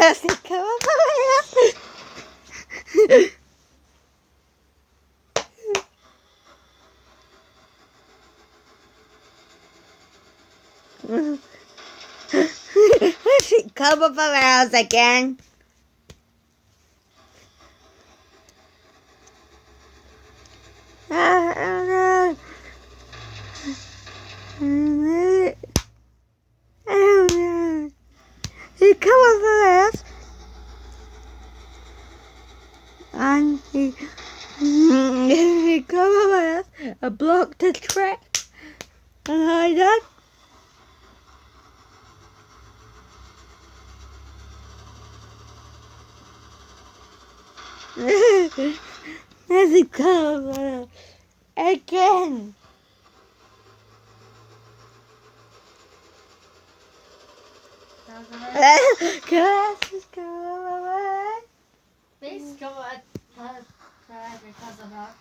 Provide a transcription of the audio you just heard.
Percy, come over here. Percy, come over the house again. He come over the house and he come over the house and blocked the trap and I done. There's a come over the house again. Can I just go away? Please go ahead because of that.